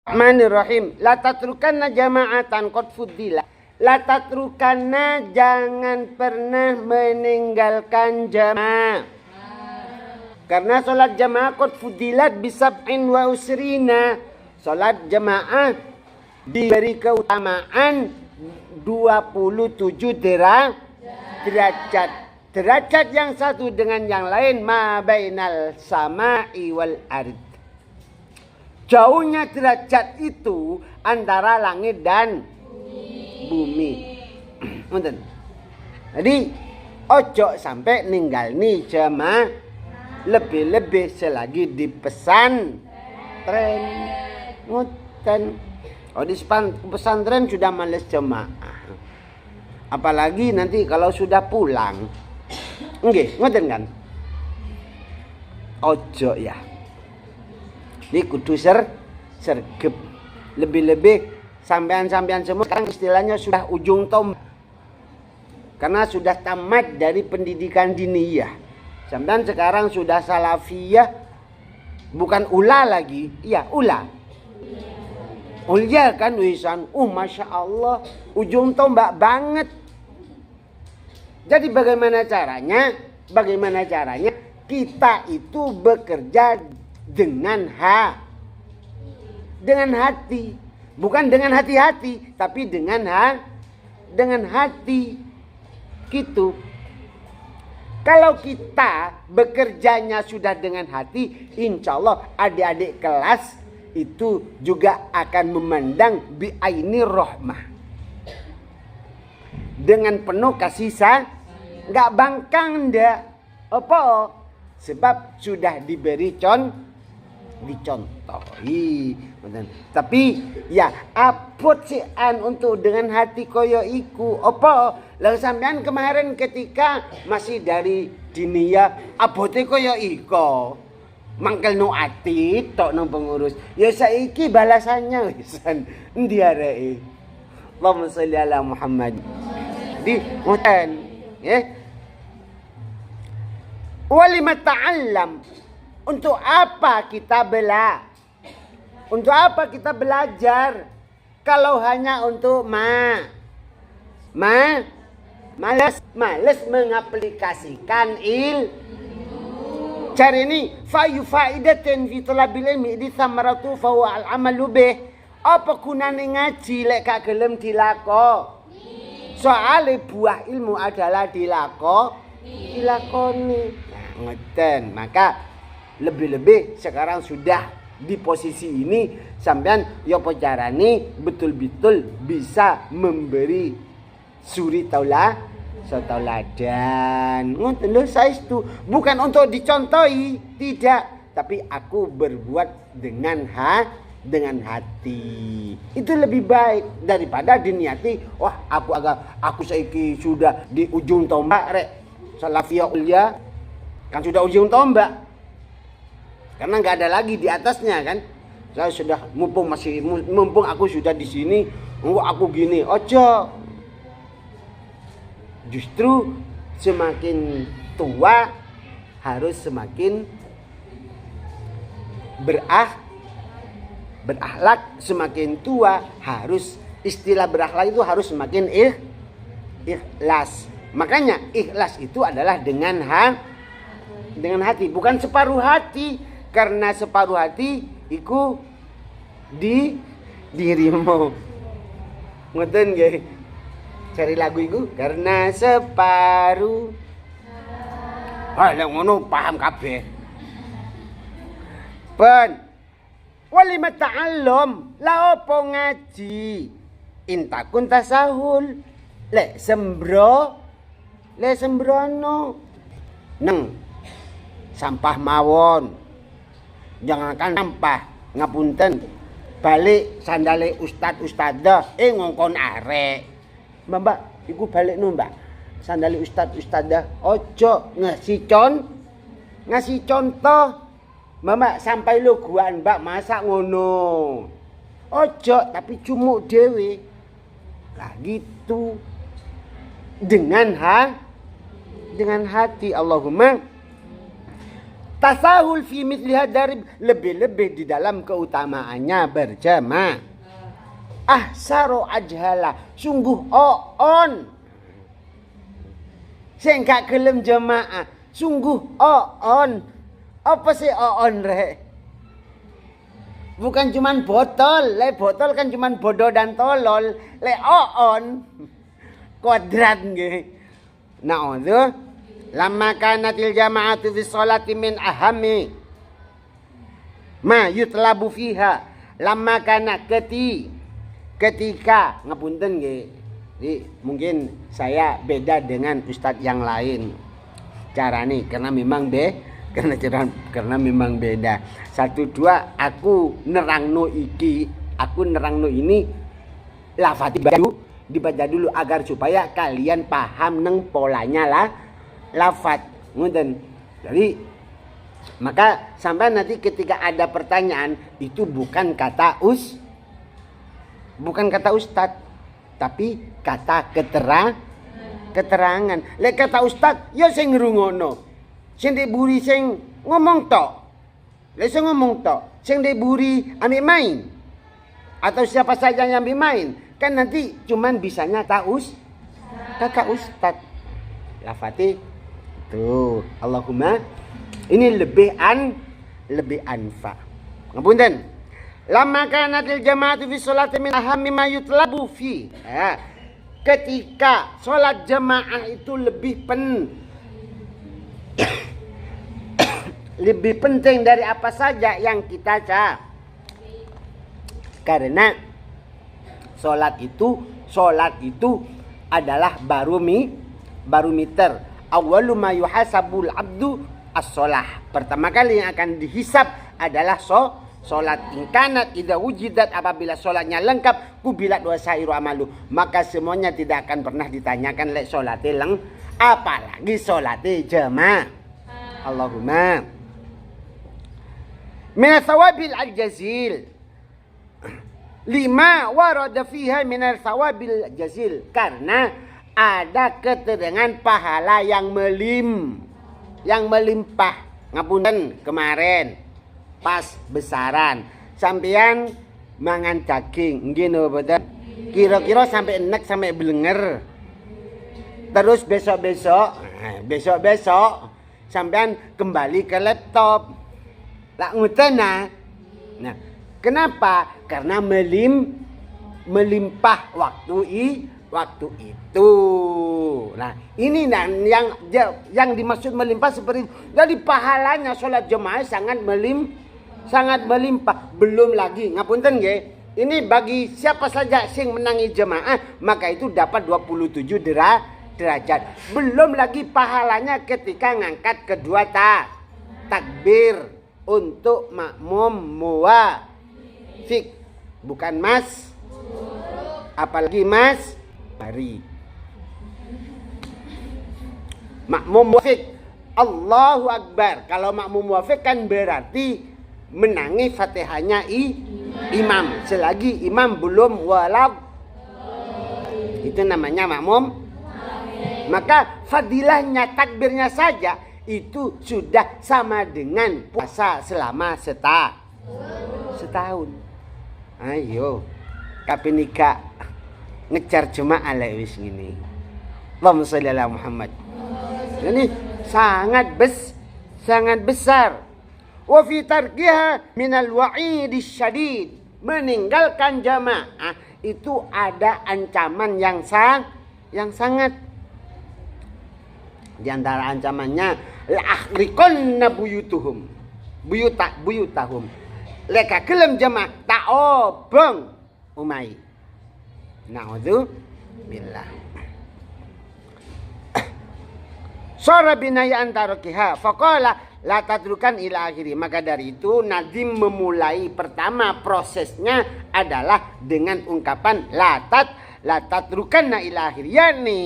Bismillahirrahmanirrahim. La tatrukanna jama'atan qad fuddila. La tatrukanna, jangan pernah meninggalkan jamaah. Karena sholat jamaah qad fuddilat bisab'in wa usrina. Sholat jamaah diberi keutamaan 27 derajat. Derajat yang satu dengan yang lain ma bainal sama'i wal ard. Jauhnya derajat itu antara langit dan bumi. Jadi ojo sampai ninggal nih jemaah, lebih-lebih selagi di pesantren. Ngoten. Oh, di pesantren sudah males jemaah. Apalagi nanti kalau sudah pulang. Nggih, ngoten kan? Ojo ya. Ini kudu sergep. Lebih-lebih sampean-sampean semua sekarang istilahnya sudah ujung tombak. Karena sudah tamat dari pendidikan diniyah. Sampean sekarang sudah salafiyah, bukan ula lagi. Iya, ula. Ulya kan wisan. Masya Allah, ujung tombak banget. Jadi bagaimana caranya? Bagaimana caranya kita itu bekerja dengan hati, bukan dengan hati-hati, tapi dengan hati gitu. Kalau kita bekerjanya sudah dengan hati, insya Allah adik-adik kelas itu juga akan memandang bi'aini rahmah, dengan penuh kasih sayang, nggak bangkang ndak apa, sebab sudah diberi dicontohi. Tapi ya apot sian untuk dengan hati koyo iku apa. Lalu sampean kemarin ketika masih dari diniyah abote koyo iko mangkel no ati tok nang pengurus, ya saiki balasannya wisan endi areke. Allahumma sholli ala Muhammad. Di ngoten nggih. Walimat ta'allam, untuk apa kita untuk apa kita belajar kalau hanya untuk malas mengaplikasikan cari ini faidatin fi talabil ilmi di samaratu fa huwa al amalu bih. Apa gunane ngaji lek gak gelem dilako? Soale buah ilmu adalah dilakoni. Nah, ngeten. Maka lebih-lebih sekarang sudah di posisi ini sampean yo carane betul-betul bisa memberi suri tauladan. Ngoten lho, saestu bukan untuk dicontohi, tidak, tapi aku berbuat dengan hati. Itu lebih baik daripada diniati, wah aku saiki sudah di ujung tombak rek. Salafiyah ulya kan sudah ujung tombak. Karena nggak ada lagi di atasnya kan. Saya sudah mumpung aku sudah di sini, aku gini. Ojo. Justru semakin tua harus semakin berakhlak, semakin tua harus, istilah berakhlak itu harus semakin ikhlas. Makanya ikhlas itu adalah dengan hati, bukan separuh hati. Karena separuh hati iku di dirimu. Ngoten nggih. Cari lagu iku karena separuh. Lah ngono paham kabeh. Ben walimat ta'allum, la opo ngaji. Intakun tasahul. Lek sembrono neng sampah mawon. Jangankan sampah, ngapunten, balik sandale ustad-ustadah ngongkon arek. Mbak, iku balik no mbak, sandale ustad-ustadah ojo ngasih contoh. Mbak sampai lo guaan mbak masak ngono. Ojo tapi cumuk dewe. Lah gitu. Dengan hati. Allahumma Tasahul fi mithliha dari lebih-lebih di dalam keutamaannya berjamaah. Ahsaro ajhala, sungguh oon. Sing gak gelem jamaah, sungguh oon. Apa sih oon rek? Bukan cuman botol, botol kan cuman bodoh dan tolol. Oon kuadrat nggih. Na'udzu lamma kanatil jama'atu fi sholati min ahami ma yutlabu fiha. Lamma kana ketika ngapunten nggih. Jadi mungkin saya beda dengan ustadz yang lain cara nih karena memang karena memang beda. 1 2 aku nerangno ini lafati dibaca dulu agar supaya kalian paham neng polanya lah lafat ngoten. Jadi maka sampai nanti ketika ada pertanyaan itu bukan kata ustadz tapi kata keterangan. Lek kata ustadz ya sing ngrungono. Sing diburi sing ngomong tok. Lek sing ngomong tok, sing diburi ambil main. Atau siapa saja yang ambil main. Kan nanti cuman bisanya kakak ustadz. Lafati tuh, Allahumma ini lebih anfa. Ngapunten. Lamma kanatil jama'atu fi sholati min ahammi ma yutlabu fi. Ketika sholat jamaah itu lebih penting dari apa saja yang kita cah. Karena sholat itu adalah barometer. Awwalu ma yuhasabul abdu as-sholah. Pertama kali yang akan dihisab adalah sholat. Inkanat idza wujidat, apabila sholatnya lengkap, kubilat wa sairu amalu, maka semuanya tidak akan pernah ditanyakan lek sholatnya apalagi sholatnya jamaah. Allahumma min thawabil al-jazil lima warada fiha min thawabil jazil, karena ada keterangan pahala yang melimpah. Ngapunten kemarin pas besaran sampean mangan daging nggih no boten, kira-kira sampai enek sampai blenger. Terus besok sampean kembali ke laptop. Lah ngoten nah. Nah, kenapa? Karena melimpah waktu itu. Nah, ini yang dimaksud melimpah seperti itu. Jadi pahalanya sholat jemaah sangat melimpah. Belum lagi ngapunten nggih. Ini bagi siapa saja sing menangi jemaah maka itu dapat 27 derajat. Belum lagi pahalanya ketika ngangkat kedua takbir untuk makmum muwafiq. Bukan mas. Apalagi mas hari makmum muwafiq, Allahu Akbar. Kalau makmum muwafiq kan berarti menangi Fatihahnya imam. Selagi imam belum walad, itu namanya makmum. Maka fadilahnya takbirnya saja itu sudah sama dengan puasa selama setahun. Ayo kapinika ngejar jemaah wis ngene. Allahumma sholli ala Muhammad. Ini sangat besar. Wa fi tarkiha minal wa'idis syadid. Meninggalkan jamaah itu ada ancaman yang sangat. Di antara ancamannya la akhriqanna buyutahum. Leka gelem jamaah tak obong umai. Na'udzubillah. Sora binaya antara kiha faqala la tadrukan ila akhiri. Maka dari itu Nazim memulai pertama prosesnya adalah dengan ungkapan la tadrukanna ila akhiri, yakni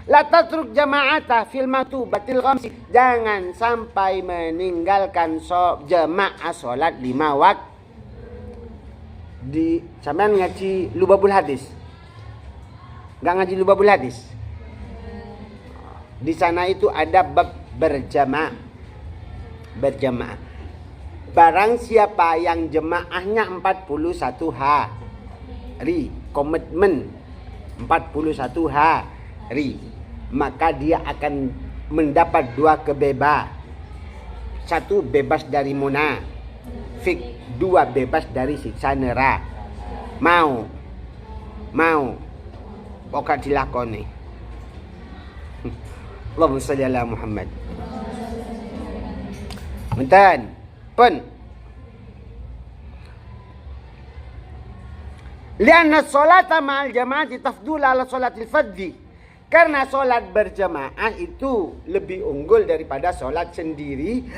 la tatruk jama'ata fil maktubatil khamsi. Jangan sampai meninggalkan jamaah salat 5 waktu. Di sampean ngaji Lubabul Hadis? Enggak ngaji Lubabul Hadis? Di sana itu ada bab berjamaah. berjamaah. Barang siapa yang jemaahnya 41 hari, komitmen 41 hari, maka dia akan mendapat 2 kebebasan. 1 bebas dari munafik, 2 bebas dari siksa neraka. Mau pokok dilakoni. Allahumma shalli ala Muhammad. Menten pun lianna sholata ma'al jama'ati tafdul ala sholatil fardhi, karena sholat berjamaah itu lebih unggul daripada sholat sendirian.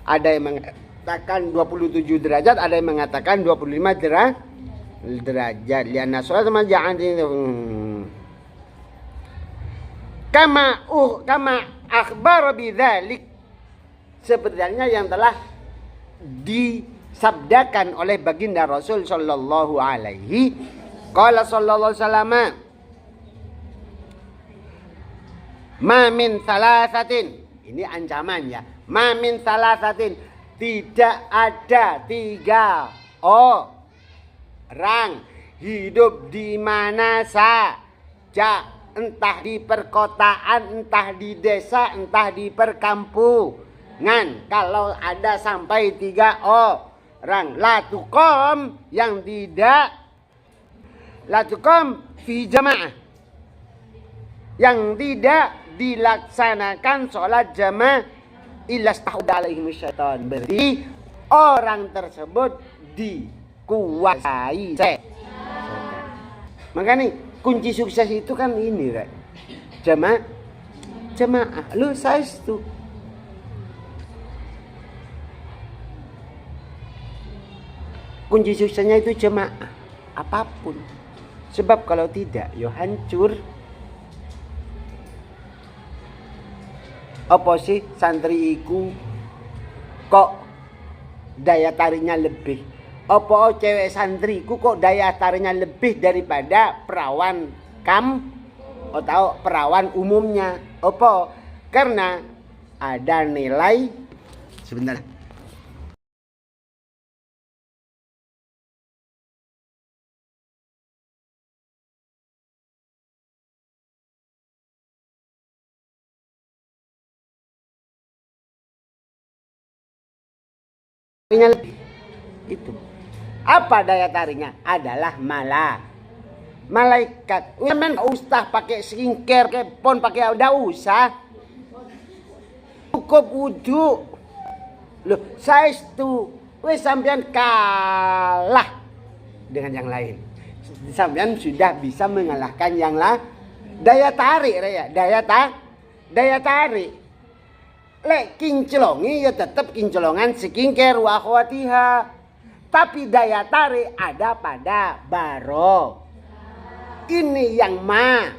Ada yang mengatakan 27 derajat, ada yang mengatakan 25 derajat. Lianna sholat ma'al jama'ati kama akhbar bidzalik, sebenarnya yang telah disabdakan oleh baginda Rasul sallallahu alaihi qala sallallahu alaihi wasallam, ma min thalathatin, ini ancaman ya, ma min thalathatin, tidak ada 3 orang hidup di mana saja, entah di perkotaan, entah di desa, entah di perkampungan. Kalau ada sampai 3 orang, la tuqam, yang tidak, la tuqam fi jamaah, yang tidak dilaksanakan sholat jamaah illa stahudha alaihim syaitan, berarti orang tersebut dikuasai setan. Makanya kunci sukses itu kan ini, Rek. Jamaah. Lu size tuh. Kunci suksesnya itu jamaah. Apapun. Sebab kalau tidak, yo hancur. Apa sih santri iku kok daya tariknya lebih? Apa cewek santriku kok daya tariknya lebih daripada perawan atau perawan umumnya? Apa? Karena ada nilai, sebentar. Lebih itu. Apa daya tariknya? Adalah malaikat. Memang ustaz pakai skincare, kepon pakai, udah usah. Cukup wudhu. Loh, saya itu wes sampean kalah dengan yang lain. Sampean sudah bisa mengalahkan yang lain. Daya tarik ya, daya tarik. Lek kinclongi ya tetap kincolongan skincare wa akhwatiha. Tapi daya tarik ada pada baro. Ini yang mahal.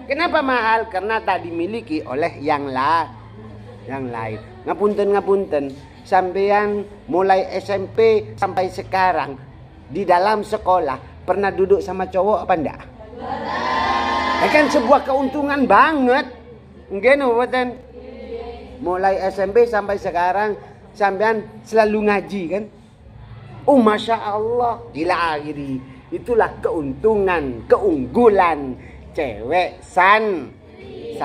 Kenapa mahal? Karena tak dimiliki oleh yang lain. Ngapunten. Sampean mulai SMP sampai sekarang di dalam sekolah pernah duduk sama cowok apa enggak? Kan sebuah keuntungan banget. Nggih mboten? Mulai SMP sampai sekarang sampean selalu ngaji kan? Oh Masya Allah, gila gini. Itulah keunggulan cewek santri.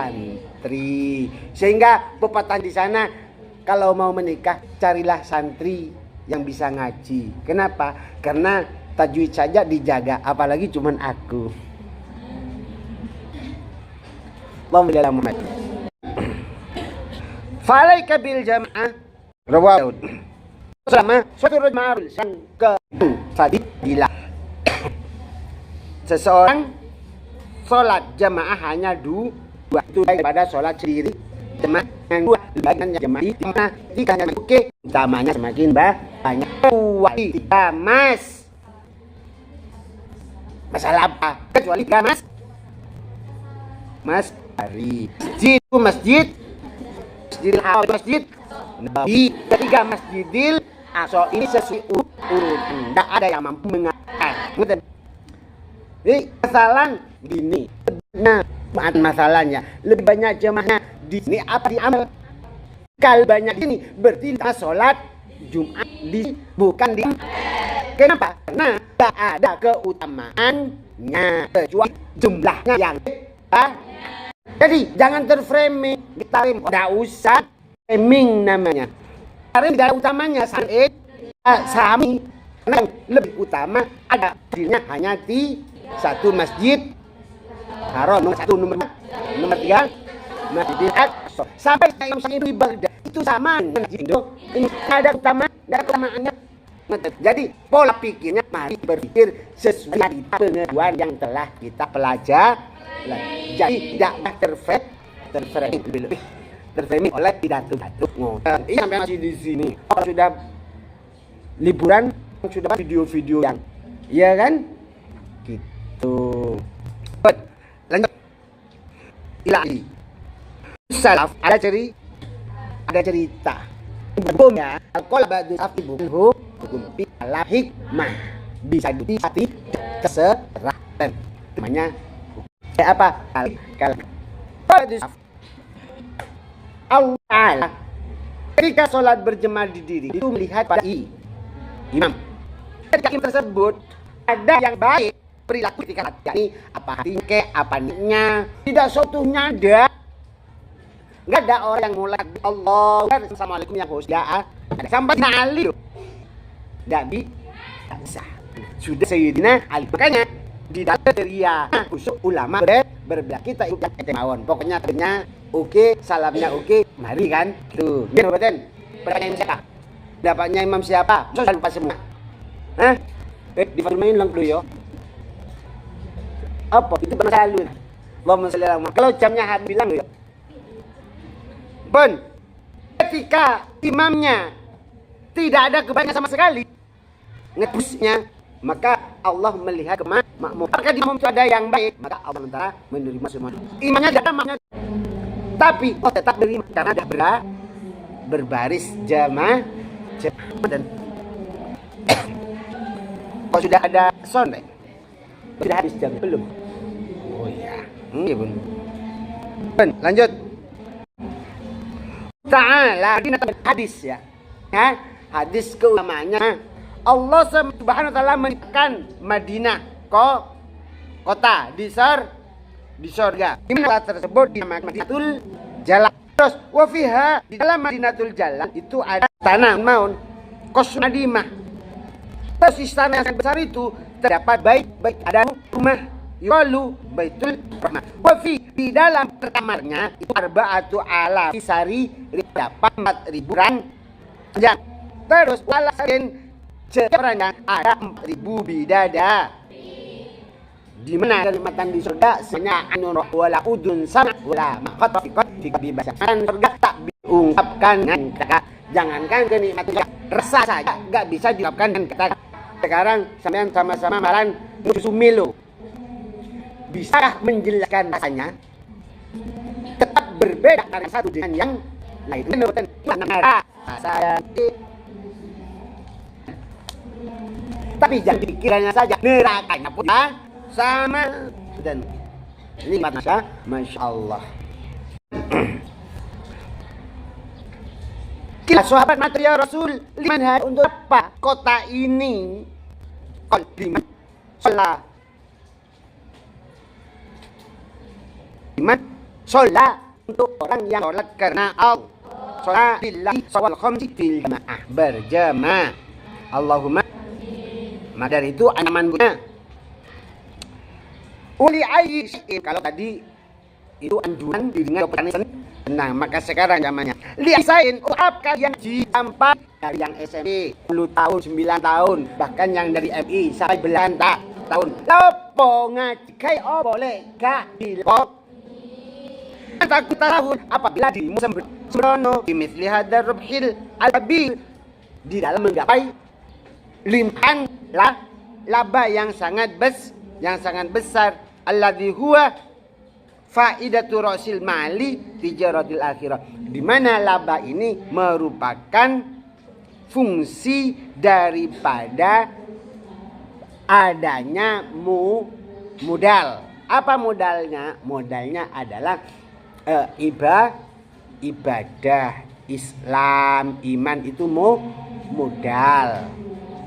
Sehingga pepatah di sana, kalau mau menikah carilah santri yang bisa ngaji. Kenapa? Karena tajwid saja dijaga, apalagi cuman aku. Allahumma Muhammad. Falaika bil jamaah rawahu sama suatu ma'ruf yang tadi bila seseorang sholat jamaah hanya 2 itu daripada sholat sendiri. Jemaah yang 2 bagian jemaah di mana dikanya oke utamanya semakin banyak. Mas masalah apa kecuali mas hari masjid masjid Nabi, ketiga Masjidil Aqsa. Ini sesuai urut. Tidak ada yang mampu mengatakan. Jadi masalah gini. Nah, masalahnya lebih banyak jemaahnya di sini apa diamal? Kalau banyak ini berarti sholat Jumat bukan di. Kenapa? Karena tak ada keutamaannya kecuali jumlahnya yang jadi jangan terframing kita tidak usah framing namanya karena tidak ada utamanya sami karena yang lebih utama ada dirinya hanya di satu masjid haram nomor 1 nomor 3 Masjidil Aqsa sampai Imam Syafi'i ibadah itu sama dengan Indo ini ada utama ada keutamaannya. Jadi pola pikirnya mari berpikir sesuai pengetahuan yang telah kita pelajari. Jadi tidak terframing oleh pidato-pidato ngoten. Iya sampai masih di sini. Oh, sudah liburan sudah video-video yang iya kan? Gitu. Lanjut. Ilahi. Salaf ada cerita. Hukumnya al-qaul ba'du afibuhu hukum ala hikmah bisa dihati keseratan namanya apa kalau Allah ketika sholat berjemaah di diri itu melihat pada imam ketika imam tersebut ada yang baik perilaku ketika ini apa hatinya apa niatnya tidak suatunya ada nggak ada orang yang mulai Allah assalamualaikum yang host ada sampai Ali tidak bisa sudah Sayyidina Ali makanya di dalam teria usul ulama berbelah kita ikut kemauan pokoknya ternyata oke salamnya oke mari kan tuh biar badan pertanyaan siapa dapatnya imam siapa saya lupa semua difarmain lang dulu yo apa itu pernah selalu Allahumma sholli ala Muhammad kalau jamnya habis bilang yo pun ketika imamnya tidak ada kebaikan sama sekali ngetusnya maka Allah melihat makmum maka di makmum itu ada yang baik maka Allah Taala menerima semua imannya tidak makmumnya tapi tetap menerima karena ada berbaris jamaah dan kok sudah ada sound sudah habis jam belum oh iya bun lanjut Ta'ala hadis ya. Hadis keutamaannya Allah Subhanahu wa taala menitipkan Madinah kota di surga. Di mana tersebut dinamakan Madinatul Jalan. Terus wa fiha di dalam Madinatul Jalan itu ada tanah maun Qasnadimah. Terus istana yang besar itu terdapat baik ada rumah Yalu Baitul Rahmah. Wafi di dalam kamarnya itu arba'atu ala sari dapat 4.000 ranjang. Terus walakin ranjang ada 4.000 bidada. Di mana kenikmatan di surga sebenarnya anu wala udun sama wala maqafiqat di kebebasan surga tak diungkapkan dengan kata. Jangankan kenikmatan rasa saja enggak bisa diungkapkan dengan kata. Sekarang sampean sama-sama malan nusu Milo. Bisakah menjelaskan rasanya? Tetap berbeda antara satu dengan yang lain. Menurut rasa tapi jangan dikiranya saja nerakanya pun sama dan ini masya Allah. Kita sahabat material Rasul liman hari untuk apa kota ini? Liman sholat sholat untuk orang yang sholat karena Allah sholat lillahi shawal khamsi fil jamaah berjamaah Allahumma maka dari itu anaman bunga uli ayyi kalau tadi itu anjuran dirinya nah maka sekarang zamannya liasain uap kalian sampai dari yang SMP 10 tahun 9 tahun bahkan yang dari MI sampai belanda tahun lopo ngaji kai boleh gak dilok takut tahun apabila dirimu sembrono dimithli hadar rubhil al-abil di dalam menggapai limpahan laba yang sangat besar alladzi huwa faidatu rasil mali tijaratil akhirah di mana laba ini merupakan fungsi daripada adanya modal. Apa modalnya? Modalnya adalah ibadah Islam, iman itu modal.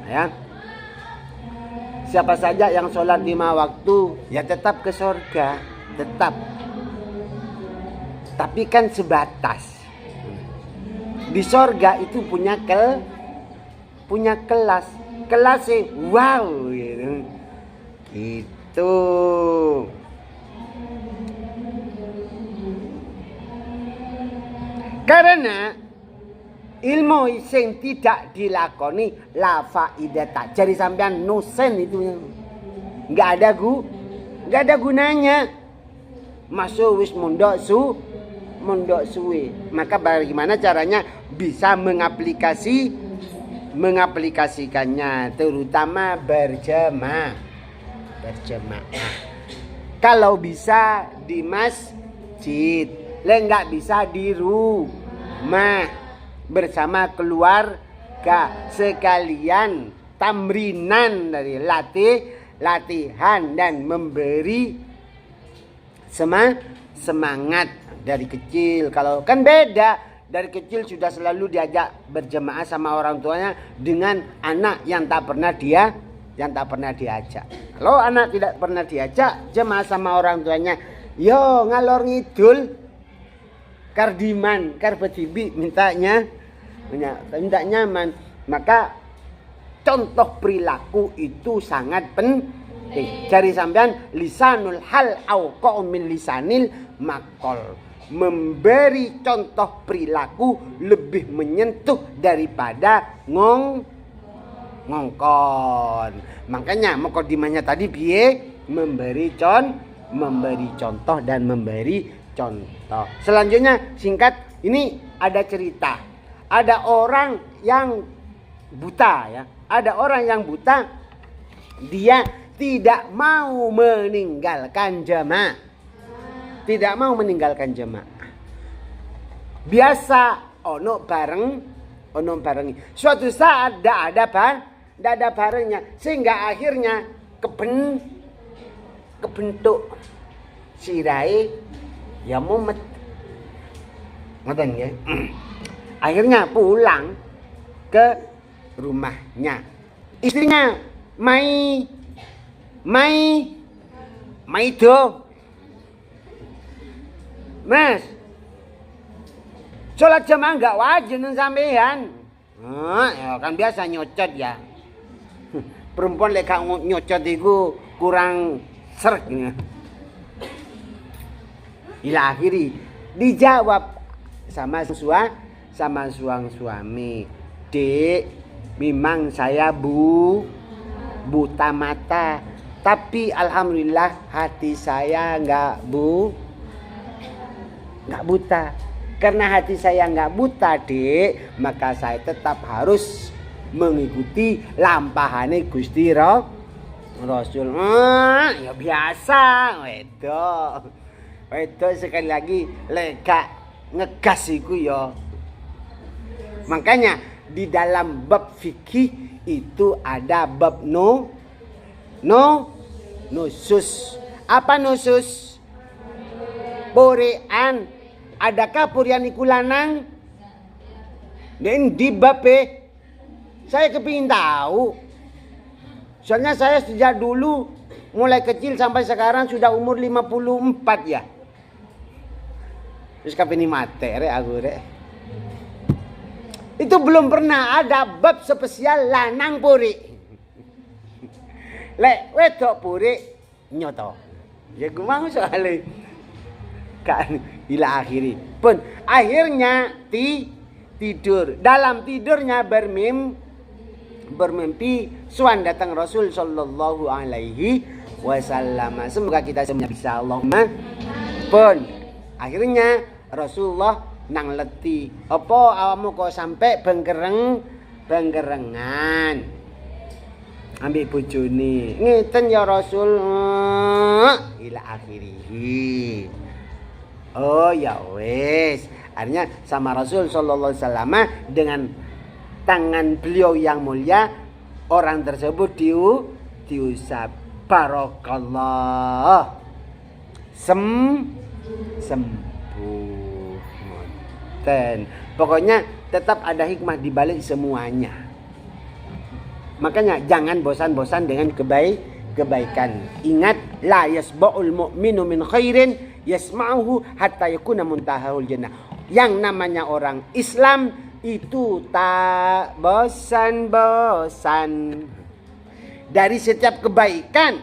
Ya. Siapa saja yang sholat 5 waktu ya tetap ke surga, tetap. Tapi kan sebatas. Di surga itu punya kelas. Kelasnya wow gitu. Itu. Karena ilmu sing tidak dilakoni la faidata. Jadi sampean nusen itu enggak ada gunanya. Masuk wis mondok suwe. Maka bagaimana caranya bisa mengaplikasikannya, terutama berjamaah. Kalau bisa di masjid, enggak bisa di rumah bersama keluarga sekalian tamrinan dari latihan dan memberi semangat dari kecil. Kalau kan beda, dari kecil sudah selalu diajak berjemaah sama orang tuanya dengan anak yang tak pernah diajak. Kalau anak tidak pernah diajak jemaah sama orang tuanya, yo ngalor ngidul kardiman karbetibi minta nyaman. Maka contoh perilaku itu sangat penting. Cari sampean lisanul hal au qaumin lisanil maqal. Memberi contoh perilaku lebih menyentuh daripada ngongkon. Makanya mukadimahnya tadi piye? Memberi contoh dan memberi contoh. Selanjutnya singkat, ini ada cerita. Ada orang yang buta ya. Ada orang yang buta, dia tidak mau meninggalkan jemaah. Tidak mau meninggalkan jemaah. Biasa ono bareng. Suatu saat tidak ada barengnya, sehingga akhirnya kebentuk sirai ya mumet. Ngoten nggih. Akhirnya pulang ke rumahnya. Istrinya mai do. Mas, sholat jamaah enggak wajib sampean. Ya kan biasa nyocot ya. Perempuan lek gak nyocot iku kurang sreg ya. Ila akhiri dijawab sama suami. Dek, memang saya buta mata, tapi alhamdulillah hati saya enggak buta. Karena hati saya enggak buta, Dek, maka saya tetap harus mengikuti lampahane Gusti Rasul. Ya biasa, wedok sekali lagi lek ngegas iku ya. Makanya di dalam bab fikih itu ada bab nusus. Apa nusus? Porean. Adakah purian iku lanang? Dan di bab saya kepingin tahu. Soalnya saya sejak dulu mulai kecil sampai sekarang sudah umur 54 ya. Terus kapini materi aku rek. Itu belum pernah ada bab spesial lanang puri. Lek wedok puri nyoto. Ya gue mau soalnya kan ila akhiri. Pun akhirnya tidur. Dalam tidurnya bermimpi Swan datang Rasul sallallahu alaihi wasallam. Semoga kita semuanya bisa Allahumma. Pun akhirnya Rasulullah nang leti. Apa awakmu kok sampai bengkerengan? Ambil bojone. Ngeten ya Rasul. Ila akhirih. Oh ya wes. Artinya sama Rasul sallallahu alaihi wasallam dengan tangan beliau yang mulia orang tersebut diusap. Barakallah. Sembuh. Pokoknya tetap ada hikmah di balik semuanya. Makanya jangan bosan-bosan dengan kebaikan. Ingat, la yasba'ul mu'minu min khairin yasma'uhu hatta yakuna muntahahul jannah. Yang namanya orang Islam itu tak bosan-bosan dari setiap kebaikan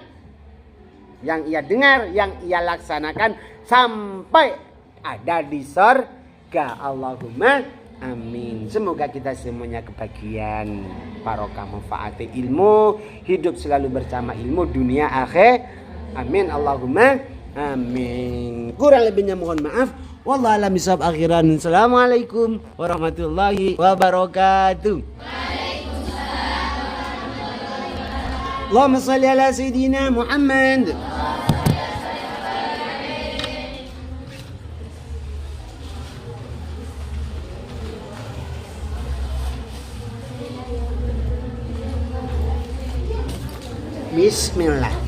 yang ia dengar, yang ia laksanakan sampai ada di surga. Allahumma amin. Semoga kita semuanya kebagian barokah manfaat ilmu, hidup selalu bersama ilmu dunia akhir. Amin. Allahumma amin. Kurang lebihnya mohon maaf. Wallahu a'lam bishawab. Akhiran. Assalamualaikum warahmatullahi wabarakatuh. Allahumma salli ala sayyidina Muhammad. Bismillah.